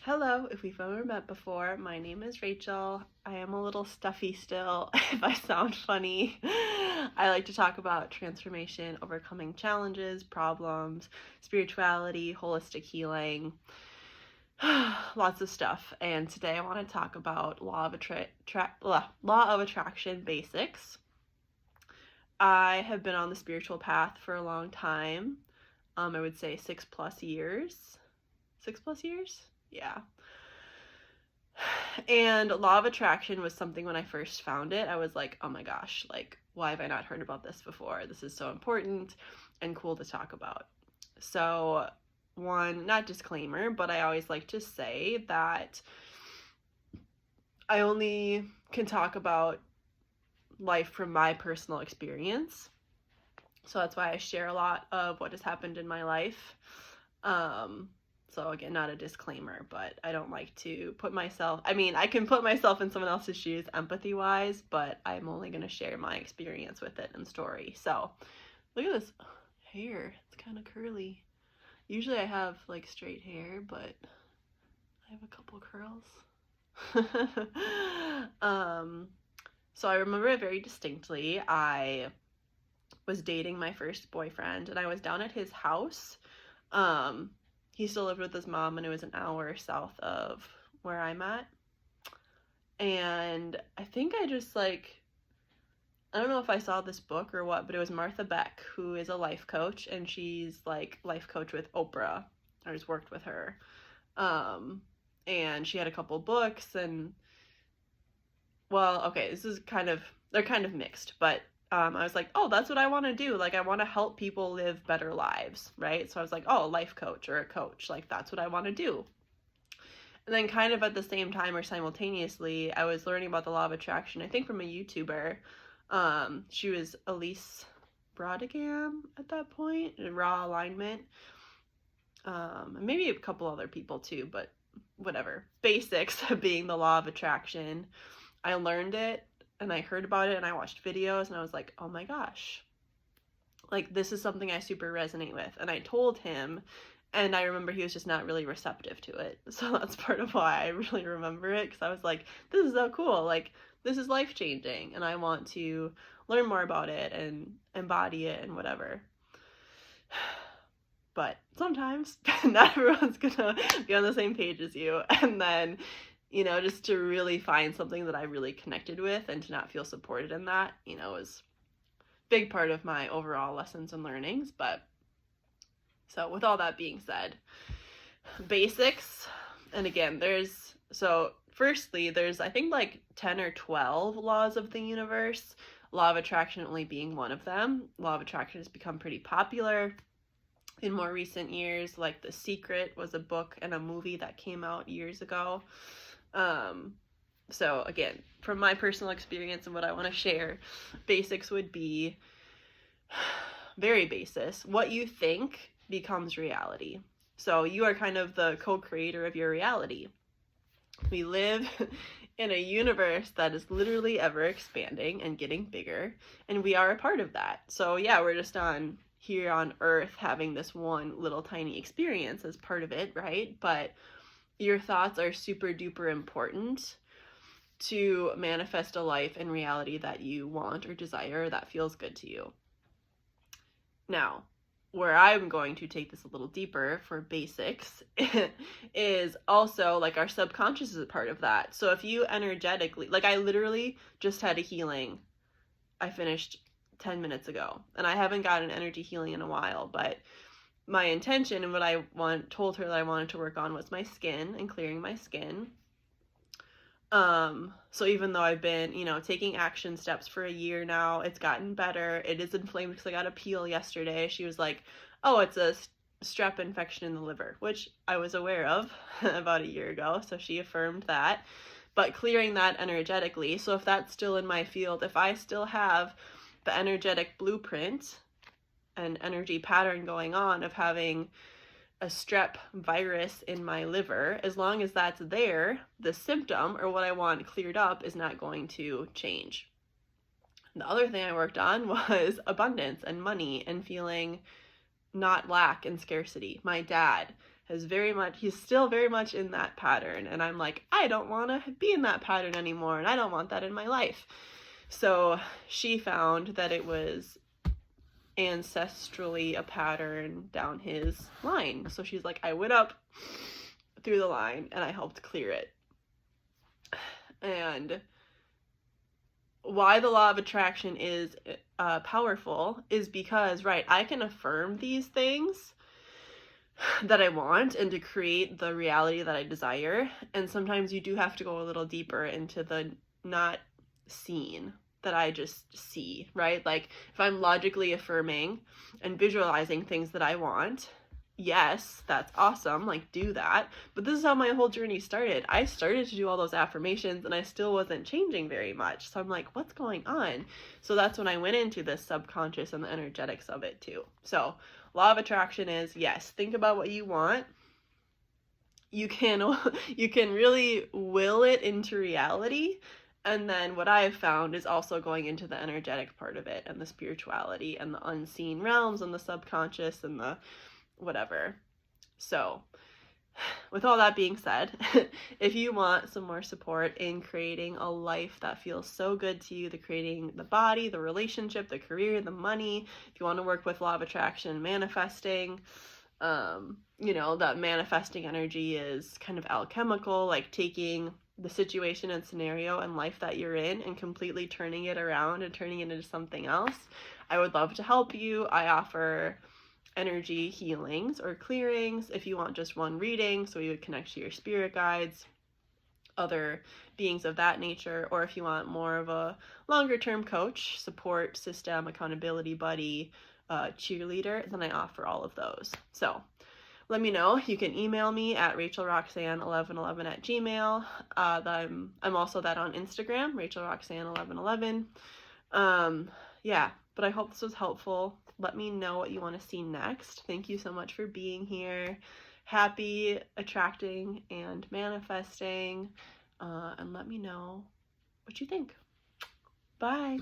Hello, if we've ever met before, my name is Rachel. I am a little stuffy still, if I sound funny. I like to talk about transformation, overcoming challenges, problems, spirituality, holistic healing, lots of stuff. And today I want to talk about law of attraction basics. I have been on the spiritual path for a long time. I would say 6+ years. 6+ years? Yeah. And law of attraction was something when I first found it, I was like, oh my gosh, like, why have I not heard about this before? This is so important and cool to talk about. So, one, not disclaimer, but I always like to say that I only can talk about life from my personal experience. So that's why I share a lot of what has happened in my life. So again, not a disclaimer, but I don't like to put myself, I can put myself in someone else's shoes empathy-wise, but I'm only going to share my experience with it and story. So look at this hair. It's kind of curly. Usually I have like straight hair, but I have a couple curls. So I remember it very distinctly. I was dating my first boyfriend and I was down at his house. He still lived with his mom, and it was an hour south of where I'm at. And I think I just I don't know if I saw this book or what, but it was Martha Beck, who is a life coach, and she's like life coach with Oprah. I just worked with her. And she had a couple books, and well, okay, they're kind of mixed, but I was like, oh, that's what I want to do. Like, I want to help people live better lives, right? So I was like, oh, a life coach or a coach, like, that's what I want to do. And then kind of at the same time or simultaneously, I was learning about the law of attraction, I think from a YouTuber. She was Elise Brautigam at that point, in Raw Alignment. And maybe a couple other people too, but whatever. Basics of being the law of attraction. I learned it and I heard about it and I watched videos and I was like, oh my gosh, like this is something I super resonate with. And I told him, and I remember he was just not really receptive to it. So that's part of why I really remember it, because I was like, this is so cool. Like, this is life changing and I want to learn more about it and embody it and whatever. But sometimes not everyone's gonna be on the same page as you. And then just to really find something that I really connected with and to not feel supported in that, was a big part of my overall lessons and learnings. But so with all that being said, basics, and again, firstly, there's I think like 10 or 12 laws of the universe, law of attraction only being one of them. Law of attraction has become pretty popular in more recent years. Like The Secret was a book and a movie that came out years ago. So again, from my personal experience and what I want to share, basics would be very basis. What you think becomes reality. So you are kind of the co-creator of your reality. We live in a universe that is literally ever expanding and getting bigger, and we are a part of that. So yeah, we're just here on Earth having this one little tiny experience as part of it, right? But your thoughts are super duper important to manifest a life and reality that you want or desire that feels good to you. Now, where I'm going to take this a little deeper for basics is also like our subconscious is a part of that. So if you energetically, like I literally just had a healing, I finished 10 minutes ago, and I haven't gotten energy healing in a while, but my intention and what I told her that I wanted to work on was my skin and clearing my skin. So even though I've been, taking action steps for a year now, it's gotten better. It is inflamed because I got a peel yesterday. She was like, oh, it's a strep infection in the liver, which I was aware of about a year ago. So she affirmed that, but clearing that energetically. So if that's still in my field, if I still have the energetic blueprint and energy pattern going on of having a strep virus in my liver, as long as that's there, the symptom or what I want cleared up is not going to change. The other thing I worked on was abundance and money and feeling not lack and scarcity. My dad he's still very much in that pattern. And I'm like, I don't want to be in that pattern anymore, and I don't want that in my life. So she found that it was ancestrally a pattern down his line. So she's like, I went up through the line and I helped clear it. And why the law of attraction is powerful is because, right, I can affirm these things that I want and to create the reality that I desire. And sometimes you do have to go a little deeper into the not seen that I just see, right? Like if I'm logically affirming and visualizing things that I want, yes, that's awesome, like do that. But this is how my whole journey started. I started to do all those affirmations and I still wasn't changing very much. So I'm like, what's going on? So that's when I went into the subconscious and the energetics of it too. So law of attraction is, yes, think about what you want. You can really will it into reality. And then what I have found is also going into the energetic part of it and the spirituality and the unseen realms and the subconscious and the whatever. So with all that being said, if you want some more support in creating a life that feels so good to you, creating the body, the relationship, the career, the money, if you want to work with law of attraction, manifesting, that manifesting energy is kind of alchemical, like taking the situation and scenario and life that you're in and completely turning it around and turning it into something else. I would love to help you. I offer energy healings or clearings if you want just one reading, so you would connect to your spirit guides, other beings of that nature, or if you want more of a longer term coach, support system, accountability buddy, cheerleader, then I offer all of those. So let me know. You can email me at rachelroxanne1111@gmail. I'm also that on Instagram, rachelroxanne1111. Yeah, but I hope this was helpful. Let me know what you want to see next. Thank you so much for being here. Happy attracting and manifesting. And let me know what you think. Bye.